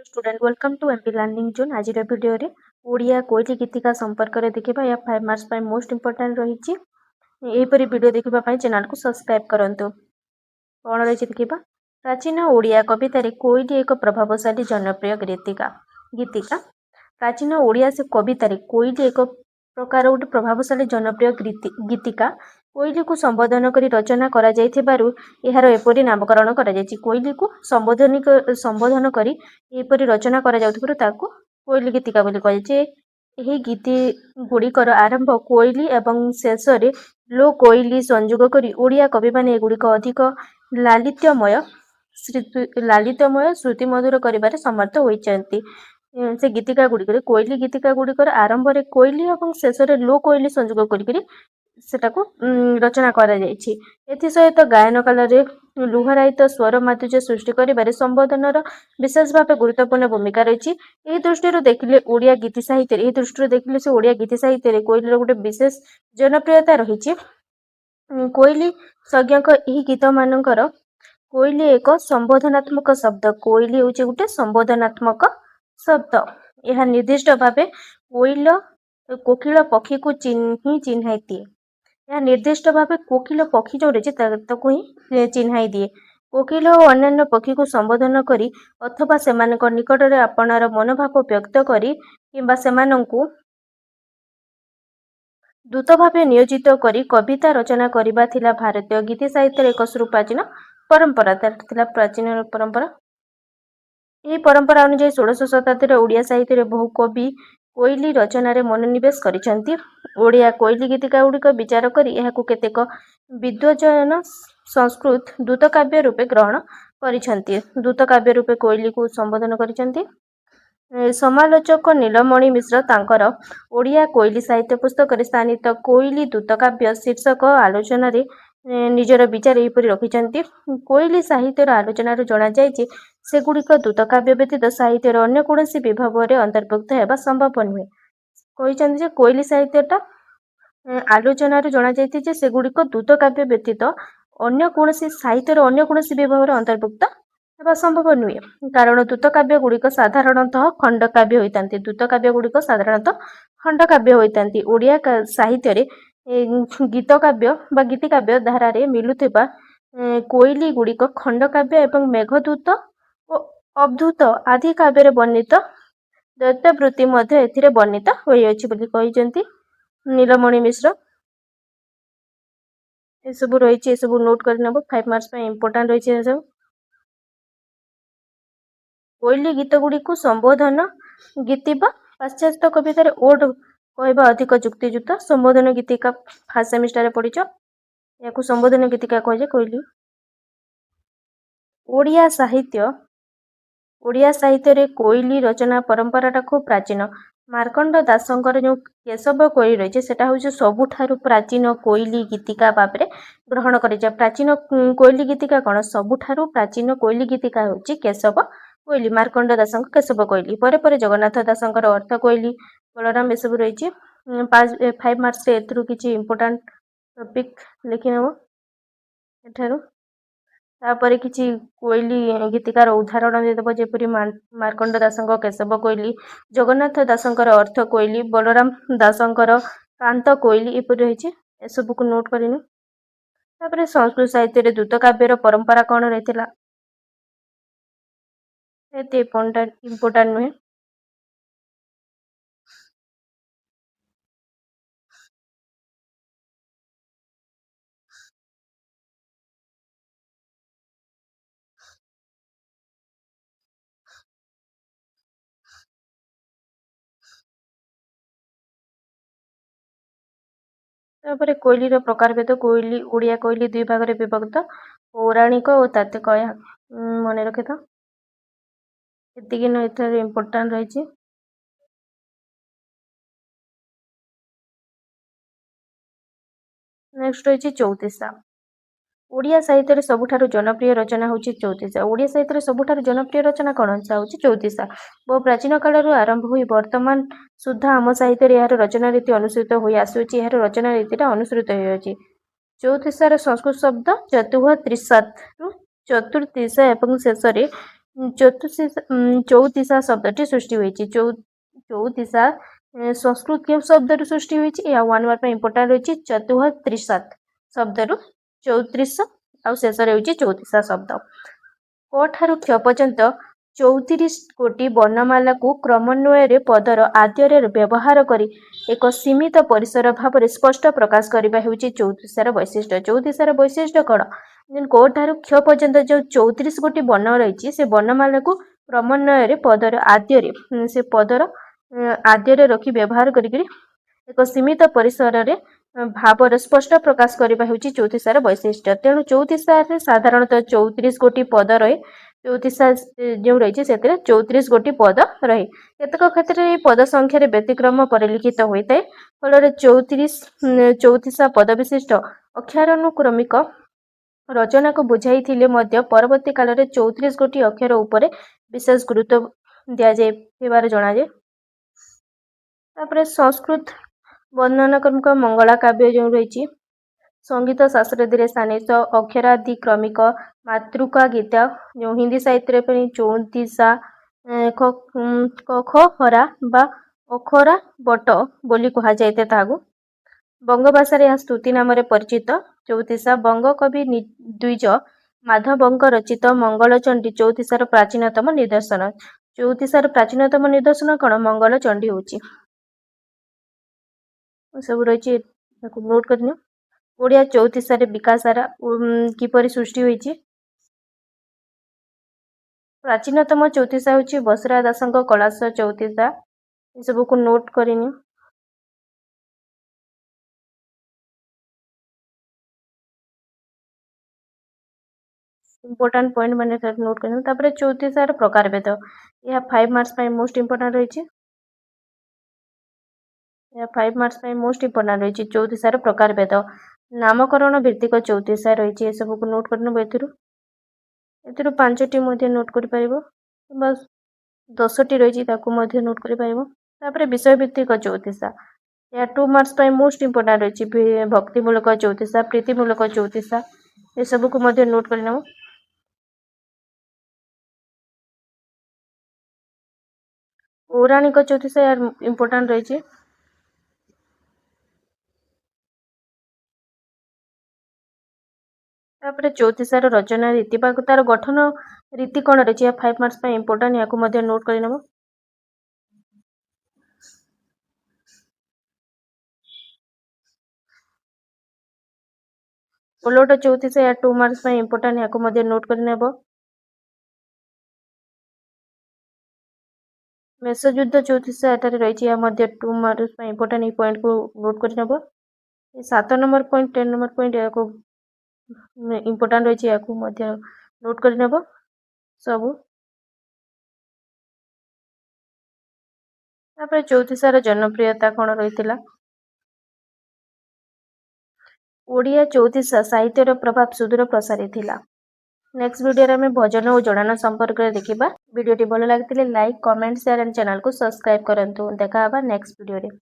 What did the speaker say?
Student welcome to MP learning zone. आज video रे ओडिया कोइली गीतिका संपर्क रे देखिबा या 5 मार्क्स पाई मोस्ट इंपोर्टेंट रहिछि। एही परि वीडियो देखिबा पाई चैनल को सब्सक्राइब करंतु। कोन रहिछि देखिबा। प्राचीन ओडिया कविता रे कोइली एक प्रभावशाली जनप्रिय गीतिका। प्राचीन ओडिया से कविता रे कोइली एक प्रकार गोटे प्रभावशाली जनप्रिय गीतिका। कोइली को संबोधन करी रचना करा जाइथिबारु एहार एपरि नामकरण करा जाइछि। कोइली को संबोधन करी एपरि रचना करा जाउथिबारु ताकू कोइली गीतिका बोली कहि जे। एही गीति गुड़िकर आरंभ कोइली एवं शेष रे लो कोइली संयोग करी ओडिया कवि माने एगुड़िक अधिक लालित्यमय श्रुति मधुर करिबारे समर्थ होइचंती। से गीतिका गुड़िकर कोइली गीतिका गुड़िकर आरंभ रे कोइली एवं शेष रे लो कोइली संयोग करी सेटाको रचना करा जाइछि। एथि सहित गायन काल रे लुहरायित स्वर माधुर्य सृष्टि करिबारे संबोधनर विशेष भाव गुरुत्वपूर्ण भूमिका रहिछि। एही दृष्टिରୁ देखिले ओडिया गीति से ओडिया गीति साहित्य रे कोइली रो गोटे विशेष जनप्रियता रहिछि। कोइली संज्ञक एही गीत मानकर कोइली एक संबोधनात्मक शब्द। कोइली होछि गोटे संबोधनात्मक शब्द। यह निर्दिष्ट भावे कोकिल पक्षी को चिन्हाई दिए। यह निर्दिष्ट भावे कोकिल पक्षी जो रही ताकू ही चिन्हाई दिए। कोकिल और अन्य पक्षी को संबोधन करी अथवा सेमानक निकट रे आपनार मनोभाव व्यक्त करी किंबा सेमानंकु दूत भावे नियोजित करी कविता रचना करिबा थिला भारतीय गीति साहित्य एक प्राचीन परंपरा। प्राचीन परंपरा। यही परंपरा अनुसार 16 शताब्दी ओडिया साहित्य बहु कवि कोइली रचना रे मनोनिवेश करिसंती। ओडिया कोइली गीतिका गुड़िक विचार करी एहाकु केतेक विद्वजन संस्कृत दूत काव्य रूपे ग्रहण करिसंती। दूत काव्य रूपे कोइली को संबोधन करिसंती। समालोचक नीलमणि मिश्र तांकर ओडिया कोइली साहित्य पुस्तक रे स्थानित कोइली दूत काव्य शीर्षक आलोचना रे निजर विचार एपरि रखिसंती। कोइली साहित्यर आलोचना रे जणा जाय जे सेगुड़िक दूत काव्य व्यतीत साहित्यर अन्य कोनोसी विभाग रे अंतर्भुक्त हेबा संभव नुहे। कहिसंती जे कोइली साहित्यटा आलोचना रे जणा जायति जे सेगुड़िक दूत काव्य व्यतीत अन्य कोनोसी साहित्यर अन्य कोनोसी विभाग रे अंतर्भुक्त हेबा संभव नुहे। कारण दूत काव्य गुड़िक साधारणतः खंड काव्य होइतांती। दूत काव्य गुड़िक साधारणतः खंड काव्य होइतांती। ओडिया साहित्य रे गीत काव्य बा गीति काव्य धारा रे मिलुथिबा कोइली गुड़िक खंड काव्य एवं मेघदूत और अवधूत आदि काव्य रे वर्णित दैत्यवृत्ति मध्य एथिरे वर्णित होई अछि बोली कहिसंती नीलमणि मिश्र। ए सब रहिछि, ए सब नोट कर नबो। 5 मार्क्स पे इंपोर्टेंट रहिछि ए सब। कोइली गीत गुड़ी को संबोधन गीति बा पाश्चात्य कविता रे ओड कहबा अधिक जुक्तियुक्त। संबोधन गीतिका फर्स्ट सेमिस्टर रे पढिछ। याकू संबोधन गीतिका कहे जे कोइली। ओडिया साहित्य रे कोइली रचना परंपरा टा खूब प्राचीन। मार्कंड दासंकर जो केशव कोइली रहिছে सेटा होछ सबुठारु प्राचीन कोइली गीतिका भाबरे ग्रहण करिजा। प्राचीन कोइली गीतिका कोन सबुठारु प्राचीन कोइली गीतिका होछि केशव कोइली। मार्कंड दासंकर केशव कोइली परे परे जगन्नाथ दासंकर अर्थ कोइली बलराम एसबु रहिछि। 5 मार्क्स रे एथरु किछि इंपोर्टेंट टॉपिक लिखि नबो एठारु। तापरे किछि कोइली गीतिकार उदाहरण देदब जेपरि मार्कंड दासंकर केशव कोइली, जगन्नाथ दासंकर अर्थ कोइली, बलराम दासंकर कांत कोइली एपरि रहिछि। एसबु को नोट करिनु। तापरे संस्कृत साहित्य रे दूत काव्यर परंपरा कोन रहितला एते इंपोर्टेंट नुहे। तापरे कोइली रो प्रकार भेद। कोइली ओडिया कोइली दुई भाग रे विभक्त, पौराणिक और तात्विक। मने रखे तो एतिକି न एथरे इंपोर्टेंट रहिछि। नेक्स्ट रहिछि चौतीसा। ओडिया साहित्य रे सबुठारु जनप्रिय रचना होछि चौतीसा। ओडिया साहित्य रे सबुठारु जनप्रिय रचना कोन होछि चौतीसा। बहु प्राचीन कालरु आरंभ होई वर्तमान सुद्धा आम साहित्य रे यार रचना रीति अनुसृत होई आसुछि। यार रचना रीतिटा अनुसृत होई अछि। चौतीसा रे संस्कृत शब्द चतुः त्रिसात रु चतुर्तीसा एवं शेष रे चौतीसा शब्दटी सृष्टि होइछि। चौतीसा संस्कृत के शब्द सृष्टि होइछि। या 1 मार्क इंपोर्टेंट होइछि। चतुःत्रिशत् शब्द 34 आउ शेष होइछि चौतीसा शब्द। क ठारु क्ष पर्यंत 34 कोटी वर्णमाला को क्रमान्वय पदर आद्य व्यवहार करी एक सीमित परिसर भाव स्पष्ट प्रकाश करबा हेउछि चौतीसार वैशिष्ट्य। चौतीसार वैशिष्ट्य कण क ठारु क्ष पर्यंत जो 34 गोटी वर्ण रही से वर्णमाला को क्रमान्वय पदर आद्य से पदर आद्य रखी व्यवहार करी एक सीमित परिसर रे भावर स्पष्ट प्रकाश करबा हेउछि चौतीसार वैशिष्ट्य। तेणु चौतीसार साधारणतः 34 गोटी पद रहे। चौतीसा जो रही से 34 गोटी पद रहे। केतक क्षेत्र में पद संख्यार व्यतिक्रम परिलिखित होता है। फल 34 पद विशिष्ट अक्षरानुक्रमिक रचना को बुझाई परवर्ती काल में 34 गोटी अक्षर उपर विशेष गुरुत्व दि जाए जनाए। संस्कृत वर्णनाक्रमिक मंगला काव्य जो रही संगीत शास्त्र धीरे स्थानित अक्षरादि क्रमिक मातृका गीत जो हिंदी साहित्य 34 कखरा बा अखरा बट बोली कह जाए। बंग भाषा यह स्तुति नाम परिचित। 34 बंग कवि द्विज माधवंक रचित मंगलचंडी 34 प्राचीनतम निदर्शन। 34 प्राचीनतम निदर्शन कौन मंगलचंडी होची सब रही नोट कर। ओडिया 34 विकास सारा किपरि सृष्टि होईची। प्राचीनतम 34 होची बसरा दासंक कलाश 34 ये सब को नोट करिनी। इंपोर्टेंट पॉइंट माने नोट करनी। तापर 34 प्रकार भेद यह 5 मार्क्स पाई मोस्ट इंपोर्टेंट रही। 5 मार्क्स पाई मोस्ट इंपोर्टेंट रही 34 प्रकार भेद नामकरण भित्तिक 34 रही। ये सब को नोट करने एथिरु 5टी नोट कर पारिबो बस 10टी रही नोट कर पारिबो। तापर विषय भित्तिक 34 या 2 मार्क्स पाई मोस्ट इंपोर्टेंट रही। भक्तिमूलक 34 प्रीतिमूलक 34 ये सब को नोट कर नब। पौराणिक 34 यार इंपोर्टेंट रही। तापर 34 रचना रीति तार गठन रीति कौन रही 5 मार्क्स इंपोर्टेंट या नोट कर नब। ओलोट 34 या 2 मार्क्स इंपोर्टेंट या नोट कर नब। मेषयुद्ध 34 एटारे रही 2 मार्क्स इंपोर्टेंट पॉइंट को नोट कर नब। 7 नंबर पॉइंट 10 नंबर पॉइंट या इंपोर्टेंट रही नोट कर नब सब। तापर 34 जनप्रियता कौन रही। ओडिया 34 साहित्यर प्रभाव सुदूर प्रसारी थिला। नेक्स्ट वीडियो में भजन और जड़ान संपर्क में देखा। वीडियो भल लगी like comment share and channel को सब्सक्राइब करंतु। देखा नेक्स्ट वीडियो।